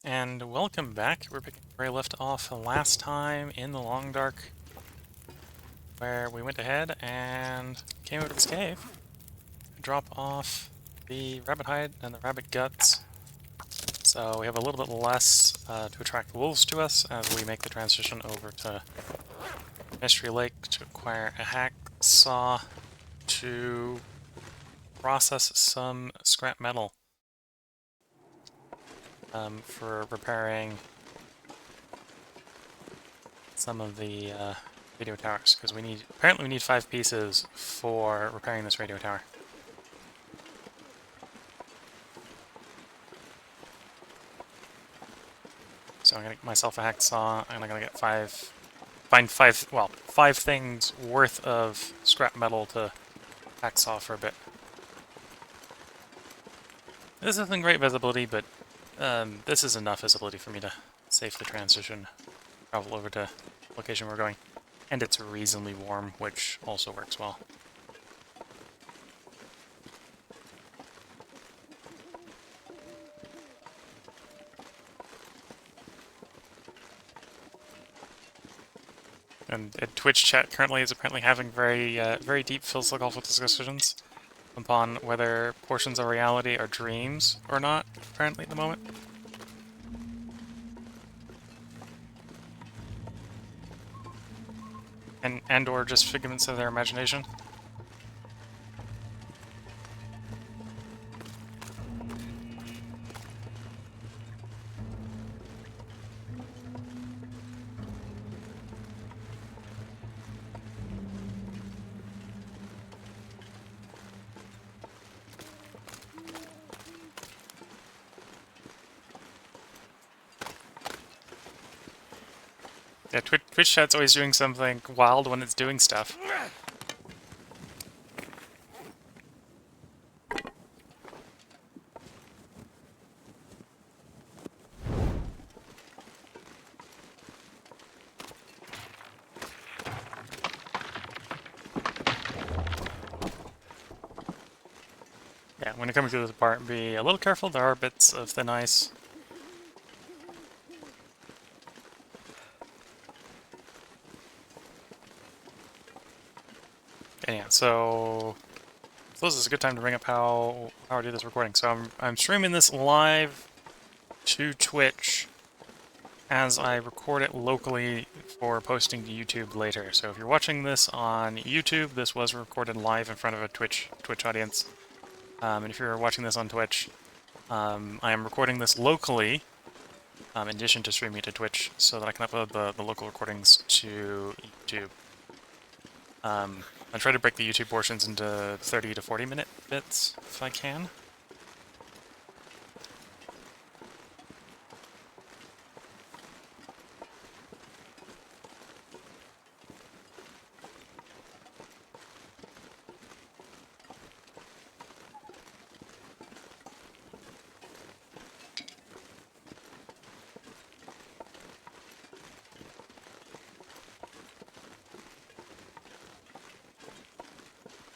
And welcome back. We're picking where we left off last time in the Long Dark, where we went ahead and came out of this cave, drop off the rabbit hide and the rabbit guts. So we have a little bit less to attract wolves to us as we make the transition over to Mystery Lake to acquire a hacksaw to process some scrap metal for repairing some of the radio towers, because apparently we need 5 pieces for repairing this radio tower. So I'm gonna get myself a hacksaw, and I'm gonna get find five things worth of scrap metal to hacksaw for a bit. This isn't great visibility, but this is enough visibility for me to safely transition, travel over to the location we're going. And it's reasonably warm, which also works well. And Twitch chat currently is apparently having very deep philosophical discussions upon whether portions of reality are dreams or not, apparently at the moment. And or just figments of their imagination. Yeah, Twitch chat's always doing something wild when it's doing stuff. Yeah, when you're coming through this part, be a little careful. There are bits of thin ice. And yeah, so this is a good time to bring up how I do this recording. So I'm streaming this live to Twitch as I record it locally for posting to YouTube later. So if you're watching this on YouTube, this was recorded live in front of a Twitch audience. And if you're watching this on Twitch, I am recording this locally, in addition to streaming it to Twitch, so that I can upload the local recordings to YouTube. I try to break the YouTube portions into 30 to 40 minute bits, if I can.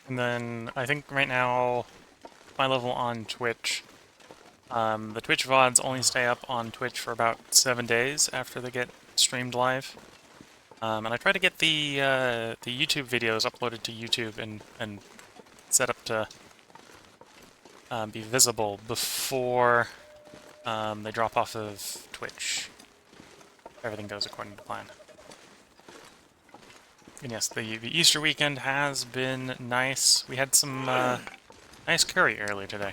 And then I think right now, my level on Twitch, the Twitch VODs only stay up on Twitch for about 7 days after they get streamed live. And I try to get the YouTube videos uploaded to YouTube and set up to be visible before they drop off of Twitch. Everything goes according to plan. And yes, the Easter weekend has been nice. We had some nice curry earlier today.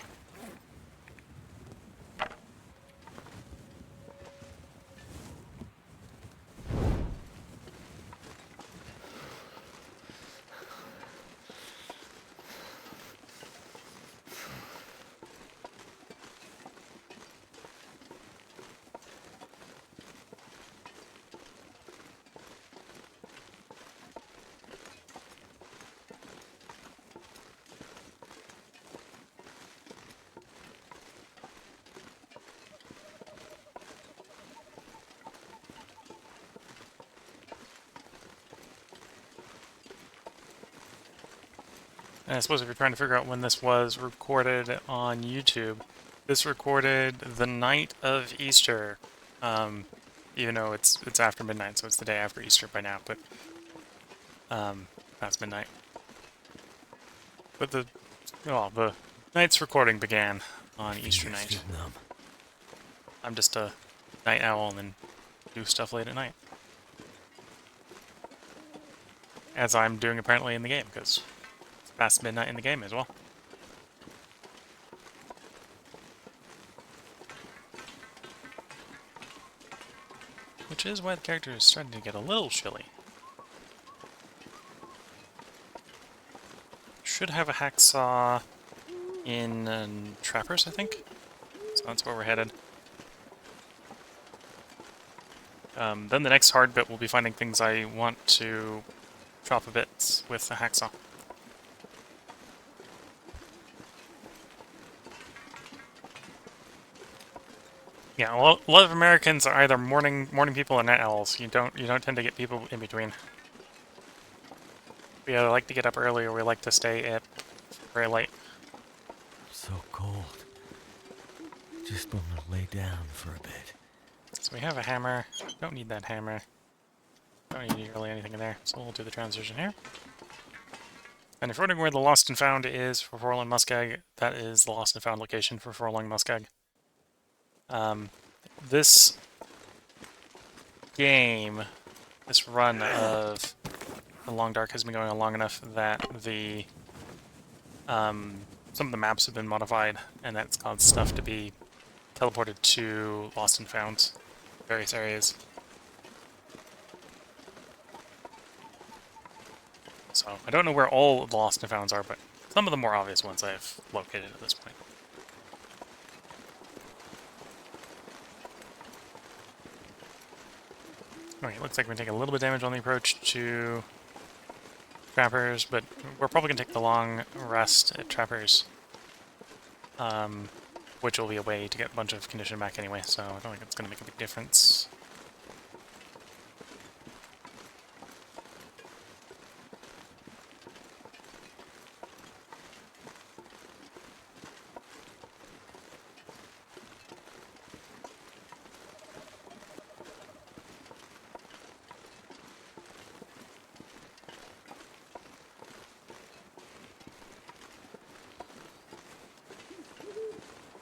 And I suppose if you're trying to figure out when this was recorded on YouTube, This recorded the night of Easter. Even though it's after midnight, so it's the day after Easter by now, but past midnight. But the night's recording began on Easter night. I'm just a night owl and do stuff late at night. As I'm doing apparently in the game, because it's past midnight in the game as well. Which is why the character is starting to get a little chilly. Should have a hacksaw in Trappers, I think. So that's where we're headed. Then the next hard bit will be finding things I want to chop a bit with a hacksaw. Yeah, a lot of Americans are either morning people or night owls. You don't tend to get people in between. We either like to get up early or we like to stay up very late. So cold. Just want to lay down for a bit. So we have a hammer. Don't need that hammer. Don't need really anything in there. So we'll do the transition here. And if you're wondering where the Lost and Found is for Forlorn Muskeg, that is the Lost and Found location for Forlorn Muskeg. This game, this run of the Long Dark has been going on long enough that the some of the maps have been modified, and that's caused stuff to be teleported to Lost and Found various areas. So I don't know where all of the Lost and Founds are, but some of the more obvious ones I've located at this point. Okay, looks like we're taking a little bit of damage on the approach to Trappers, but we're probably going to take the long rest at Trappers, which will be a way to get a bunch of condition back anyway, so I don't think it's going to make a big difference.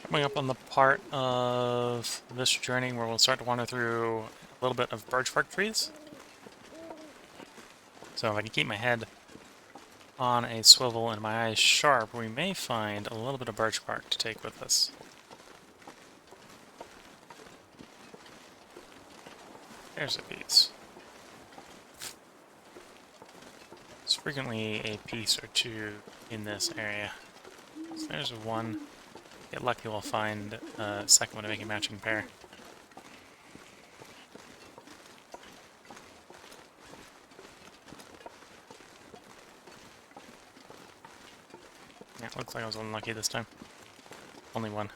Coming up on the part of this journey where we'll start to wander through a little bit of birch bark trees. So if I can keep my head on a swivel and my eyes sharp, we may find a little bit of birch bark to take with us. There's a piece. There's frequently a piece or two in this area. So there's one. Get lucky, we'll find a second one to make a matching pair. Yeah, looks like I was unlucky this time. Only one.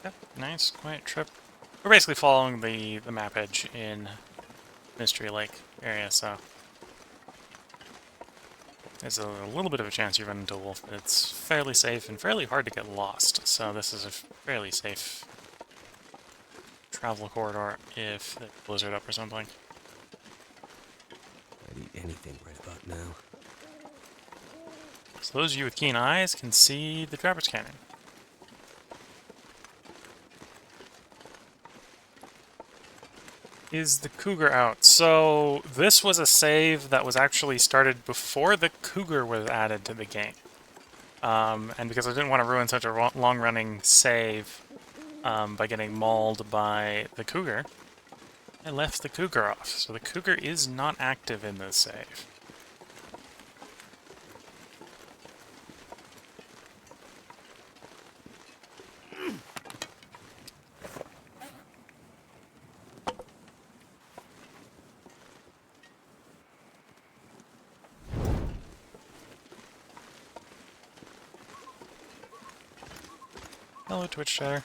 Yep, nice, quiet trip. We're basically following the map edge in Mystery Lake area, so there's a little bit of a chance you run into a wolf, but it's fairly safe and fairly hard to get lost, so this is a fairly safe travel corridor if there's a blizzard up or something. I'd eat anything right about now. So those of you with keen eyes can see the Trappers Canyon. Is the cougar out? So this was a save that was actually started before the cougar was added to the game. And because I didn't want to ruin such a long-running save by getting mauled by the cougar, I left the cougar off, so the cougar is not active in this save. Hello, Twitch chatter.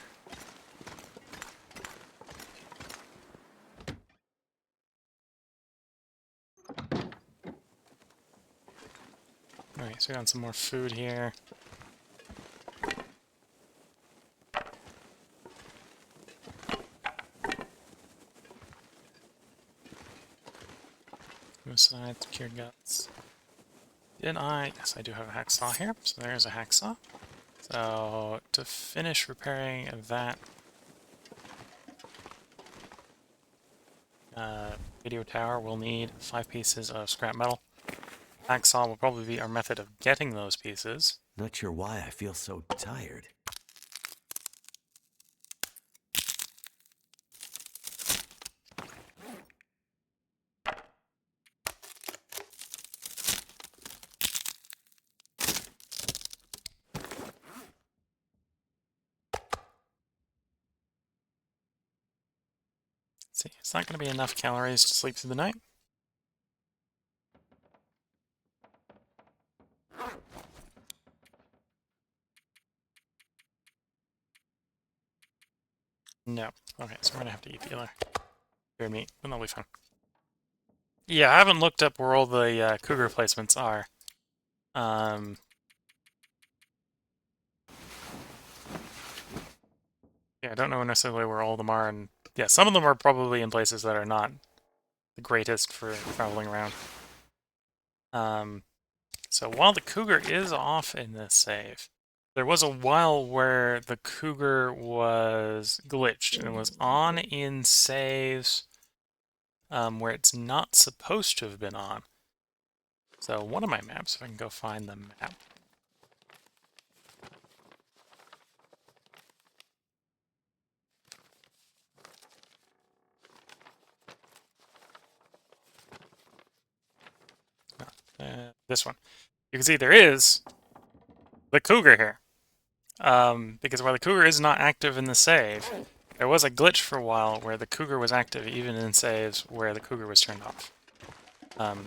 Alright, so we got some more food here. Suicides, cured guts. Did I? Yes, I do have a hacksaw here, so there's a hacksaw. So, to finish repairing that video tower, we'll need 5 pieces of scrap metal. Hacksaw will probably be our method of getting those pieces. Not sure why I feel so tired. Let's see, it's not going to be enough calories to sleep through the night. No. Okay, so we're going to have to eat the other bear meat, but that'll be fun. Yeah, I haven't looked up where all the cougar placements are. Yeah, I don't know necessarily where all of them are, and yeah, some of them are probably in places that are not the greatest for traveling around. So while the cougar is off in this save, there was a while where the cougar was glitched and was on in saves where it's not supposed to have been on. So one of my maps, if I can go find the map. This one. You can see there is the cougar here. Because while the cougar is not active in the save, there was a glitch for a while where the cougar was active even in saves where the cougar was turned off.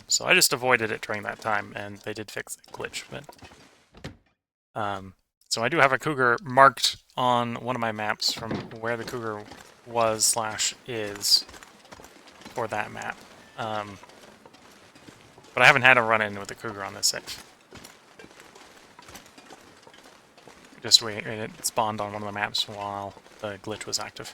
So I just avoided it during that time, and they did fix the glitch. But so I do have a cougar marked on one of my maps from where the cougar was/is for that map. But I haven't had a run-in with the cougar on this save. Just wait, it spawned on one of the maps while the glitch was active.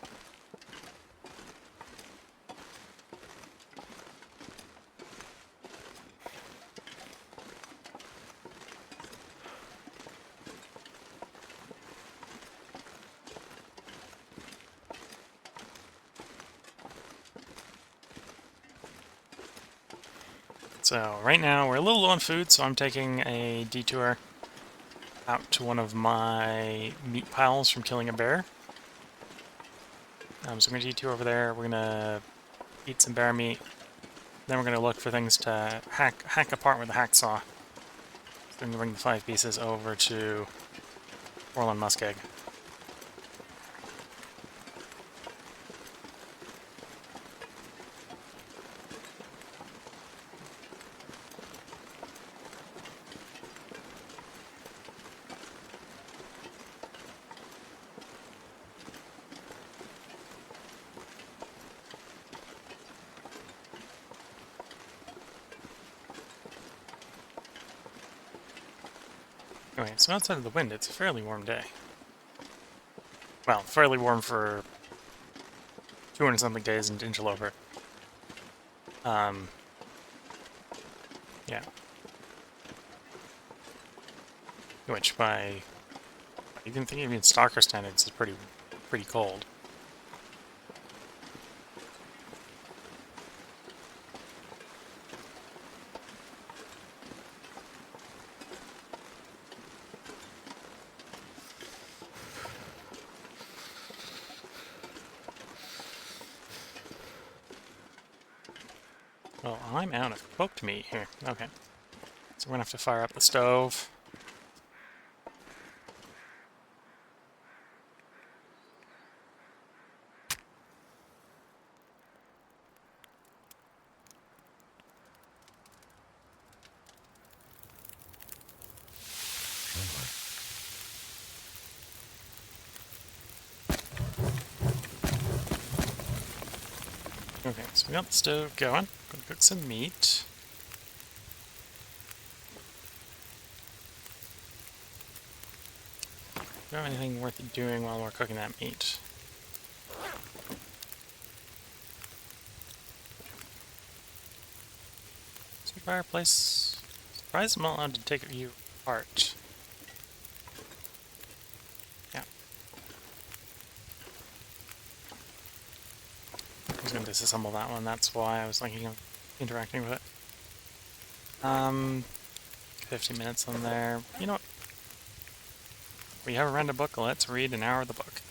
So right now we're a little low on food, so I'm taking a detour out to one of my meat piles from killing a bear. So I'm going to detour over there. We're going to eat some bear meat. Then we're going to look for things to hack apart with the hacksaw. So I'm going to bring the 5 pieces over to Orland Muskeg. Anyway, so outside of the wind, it's a fairly warm day. Well, fairly warm for 200-something days in Interloper. Yeah. Which, by even Stalker standards, is pretty cold. Well, I'm out of cooked meat here. Okay. So we're gonna have to fire up the stove. Okay, so we got the stove going. Gonna cook some meat. Do you have anything worth doing while we're cooking that meat? See, fireplace. Surprised I'm not allowed to take you apart. Yeah. I was gonna disassemble that one, that's why I was thinking of interacting with it. 50 minutes on there. You know what? We have a random book, let's read an hour of the book.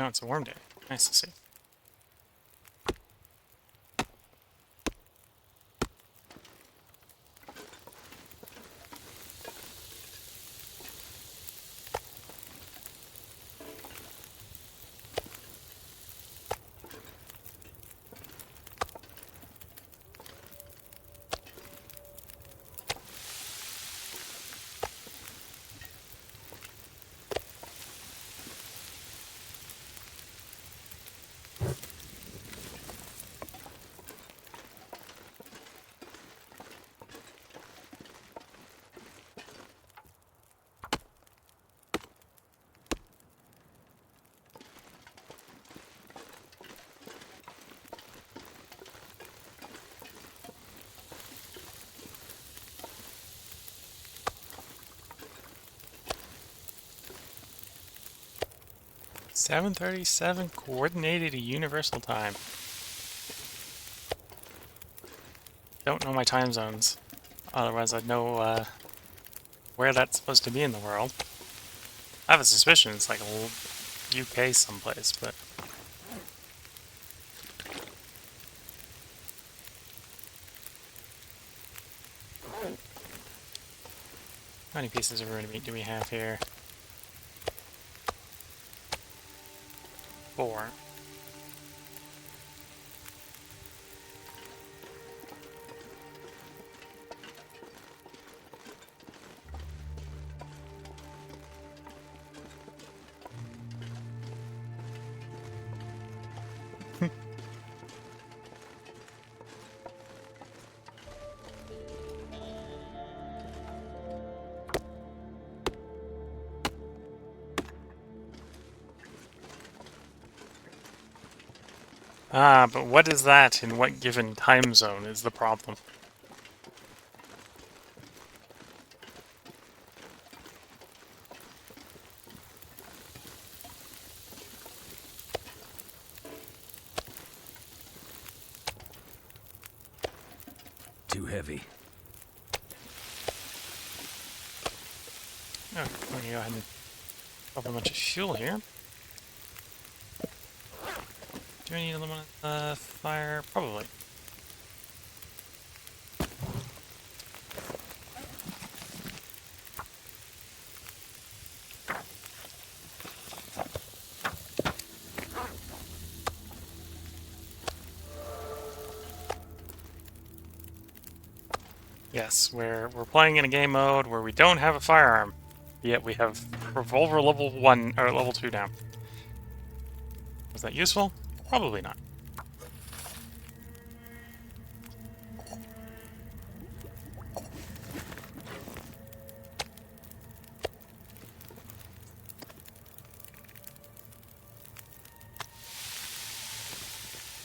Oh, it's a warm day. Nice to see. (7:37) coordinated universal time. Don't know my time zones. Otherwise I'd know where that's supposed to be in the world. I have a suspicion it's like UK someplace, but... How many pieces of ruined meat do we have here? 4. Ah, but what is that in what given time zone is the problem. Too heavy. Oh, let me go ahead and pop a bunch of fuel here. Do I need a little fire? Probably. Yes, we're playing in a game mode where we don't have a firearm, yet we have revolver level 1 or level 2 now. Was that useful? Probably not.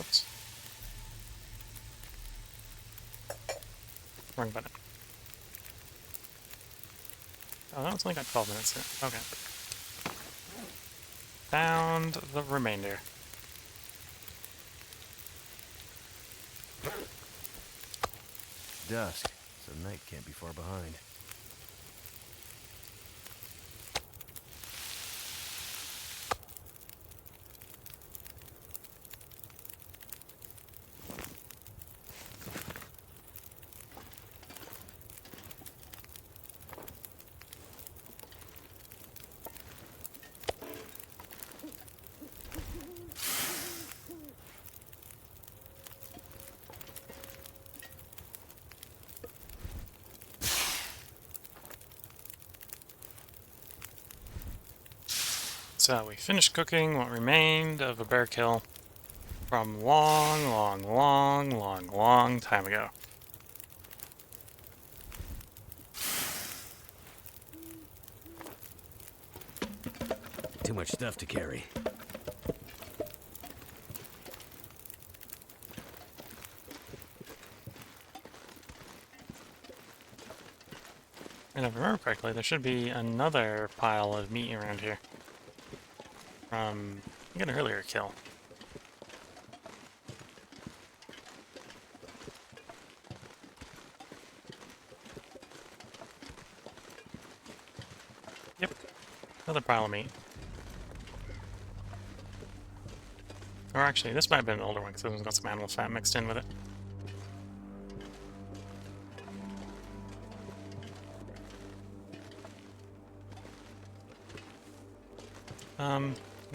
Oops. Wrong button. Oh, that was only got 12 minutes. Okay. Found the remainder. Dusk, so night can't be far behind. So we finished cooking what remained of a bear kill from long time ago. Too much stuff to carry. And if I remember correctly, there should be another pile of meat around here from an earlier kill. Yep, another pile of meat. Or actually, this might have been an older one because this one's got some animal fat mixed in with it.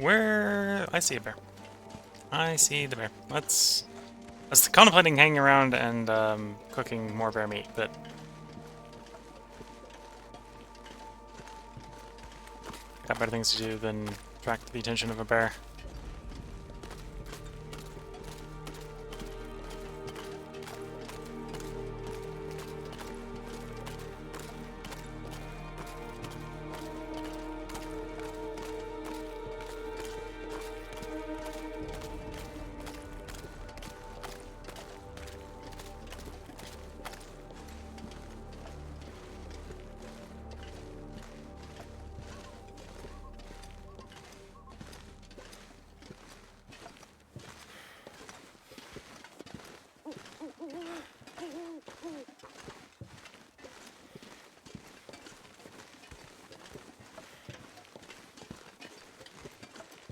Where... I see a bear. I see the bear. I was contemplating hanging around and cooking more bear meat, but got better things to do than attract the attention of a bear.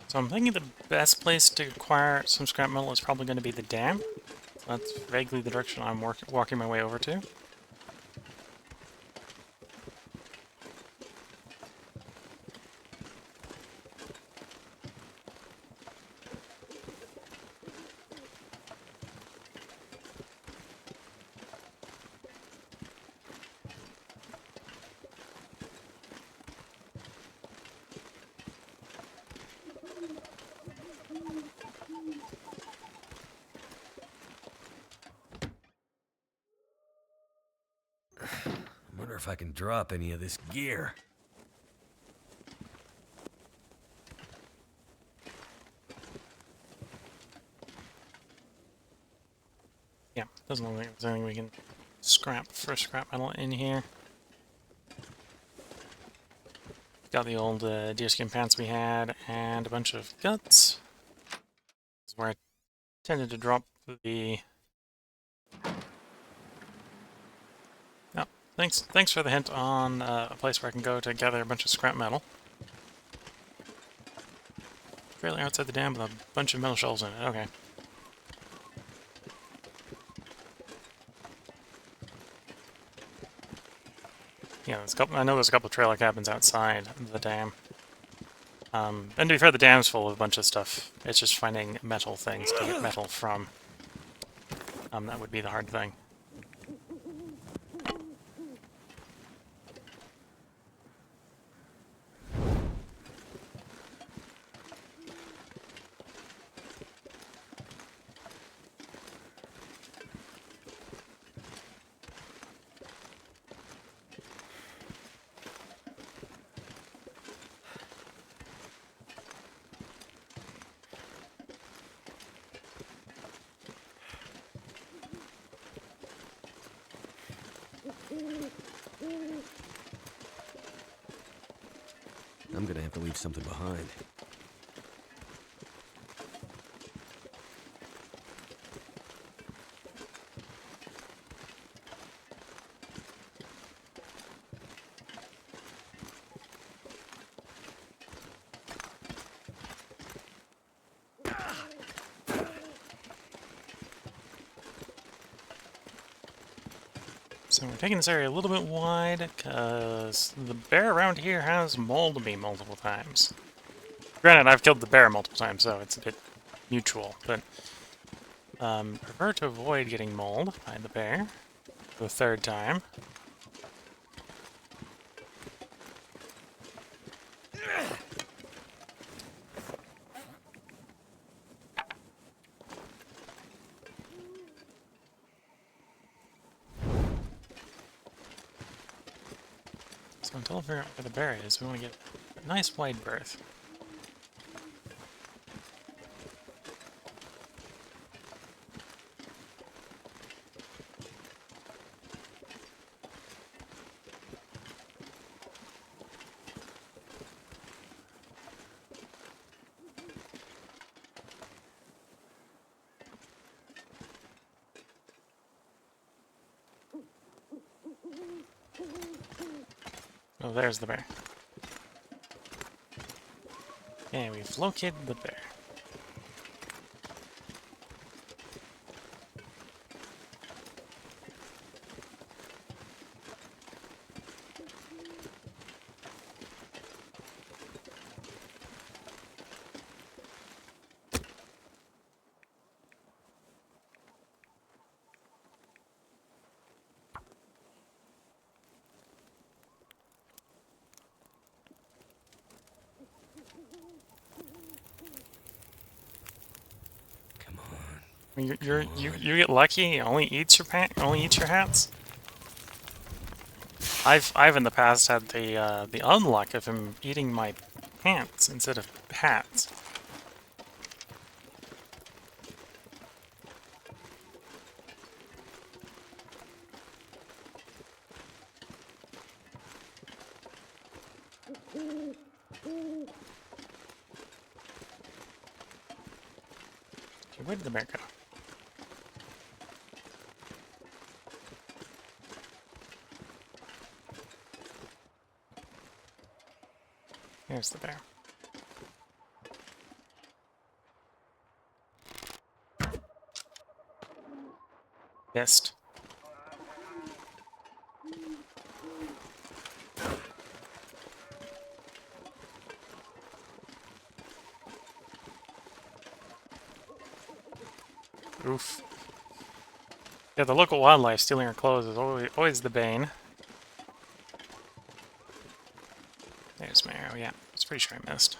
So I'm thinking the best place to acquire some scrap metal is probably going to be the dam. That's vaguely the direction I'm walking my way over to. I wonder if I can drop any of this gear. Yeah, doesn't look like there's anything we can scrap for scrap metal in here. Got the old deerskin pants we had, and a bunch of guts. This is where I tended to drop the... Oh, thanks for the hint on a place where I can go to gather a bunch of scrap metal. Fairly outside the dam with a bunch of metal shells in it, okay. Yeah, I know there's a couple of trailer cabins outside the dam. And to be fair, the dam's full of a bunch of stuff. It's just finding metal things to get metal from. That would be the hard thing. I'm gonna have to leave something behind. So we're taking this area a little bit wide, because the bear around here has mauled me multiple times. Granted, I've killed the bear multiple times, so it's a bit mutual, but prefer to avoid getting mauled by the bear for the third time. So until I figure out where the bear is, we want to get a nice wide berth. Oh, there's the bear. Okay, we've located the bear. Come on. You get lucky. It only eats your only eats your hats. I've in the past had the unluck of him eating my pants instead of hats. Okay, where did the bear go? Here's the bear. Missed. Oof. Yeah, the local wildlife stealing our clothes is always the bane. There's my arrow, yeah. I was pretty sure I missed.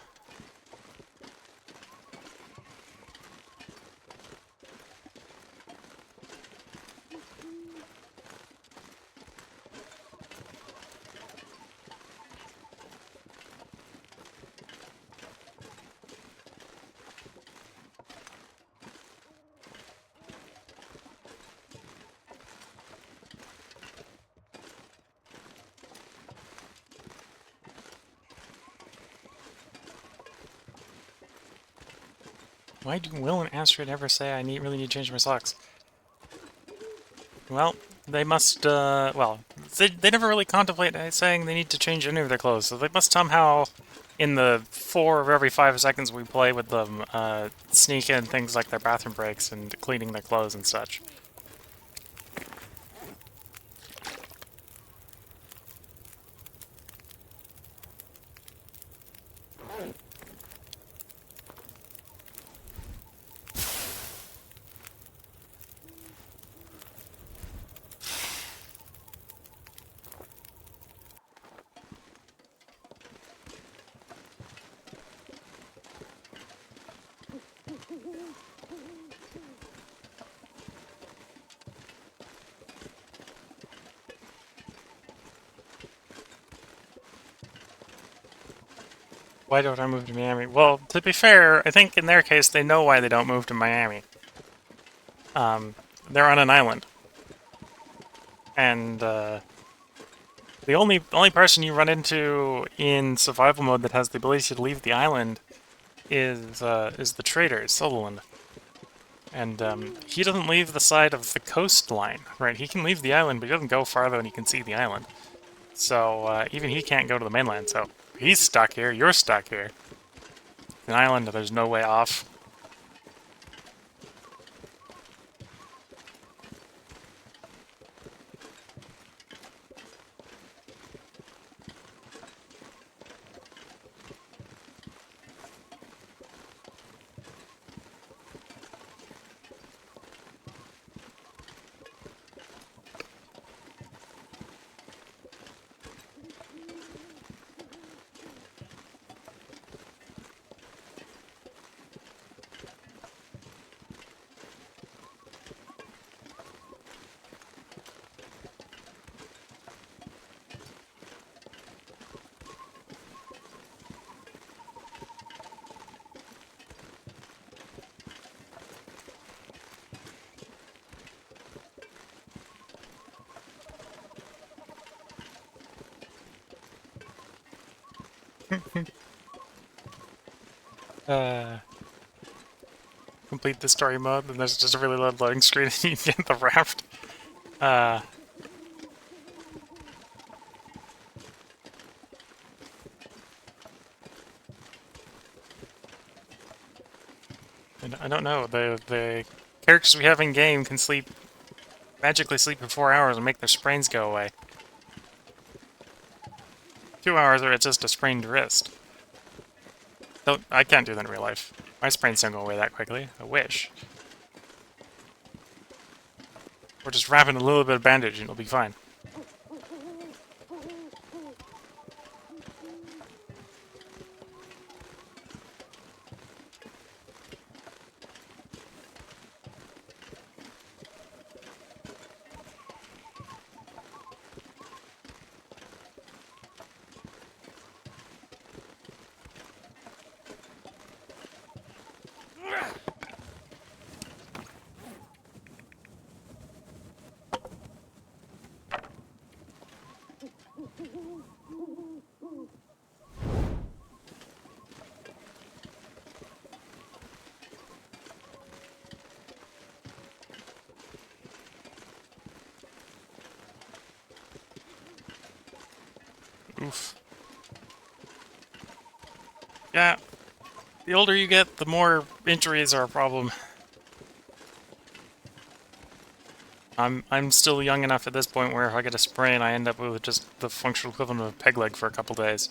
Why do Will and Astrid ever say I really need to change my socks? Well, they must, well, they never really contemplate saying they need to change any of their clothes, so they must somehow, in the 4 of every 5 seconds we play with them, sneak in things like their bathroom breaks and cleaning their clothes and such. Why don't I move to Miami? Well, to be fair, I think in their case they know why they don't move to Miami. They're on an island. And, The only person you run into in survival mode that has the ability to leave the island is the trader, Sutherland. And he doesn't leave the side of the coastline, right? He can leave the island, but he doesn't go farther than he can see the island. So even he can't go to the mainland. So he's stuck here. You're stuck here. An island. There's no way off. uh, Complete the story mode, and there's just a really low loading screen, and you get the raft. I don't know. The characters we have in game can magically sleep for 4 hours and make their sprains go away. 2 hours, or it's just a sprained wrist. I can't do that in real life. My sprains don't go away that quickly. I wish. Or just wrap in a little bit of bandage and it'll be fine. Oof. Yeah, the older you get, the more injuries are a problem. I'm still young enough at this point where if I get a sprain, I end up with just the functional equivalent of a peg leg for a couple days.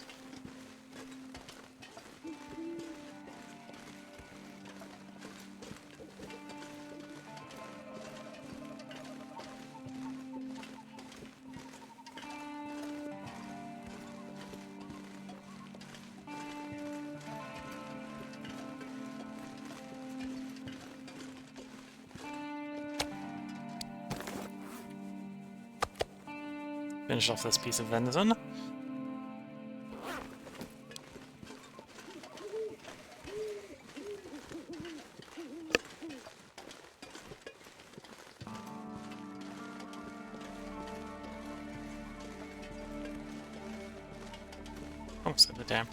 Finish off this piece of venison. Oh, set the dam.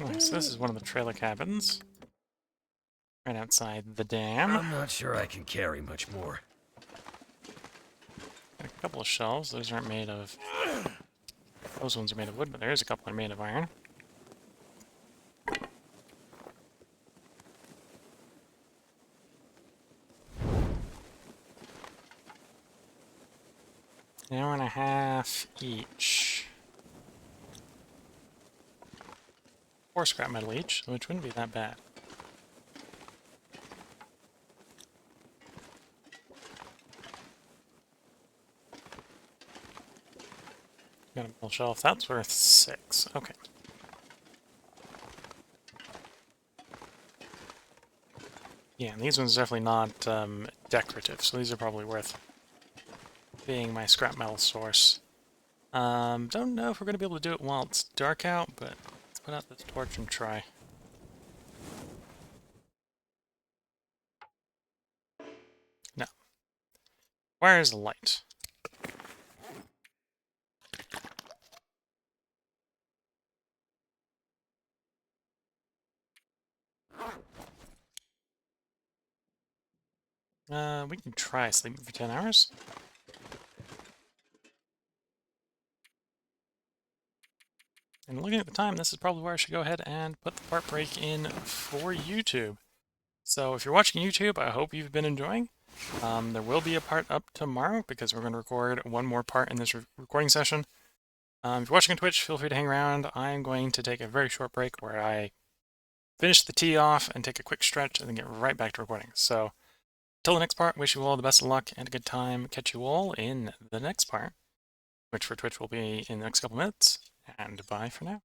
Okay, so this is one of the trailer cabins. Right outside the dam. I'm not sure I can carry much more. Got a couple of shelves. Those aren't made of Those ones are made of wood, but there is a couple that are made of iron. An hour and a half each. 4 scrap metal each, which wouldn't be that bad. Got a metal shelf. That's worth 6. Okay. Yeah, and these ones are definitely not decorative, so these are probably worth being my scrap metal source. Don't know if we're going to be able to do it while it's dark out, but let's put out this torch and try. No. Where's the light? We can try sleeping for 10 hours. And looking at the time, this is probably where I should go ahead and put the part break in for YouTube. So if you're watching YouTube, I hope you've been enjoying. There will be a part up tomorrow because we're going to record one more part in this recording session. If you're watching on Twitch, feel free to hang around. I'm going to take a very short break where I finish the tea off and take a quick stretch and then get right back to recording. So until the next part, wish you all the best of luck and a good time. Catch you all in the next part, which for Twitch will be in the next couple minutes. And bye for now.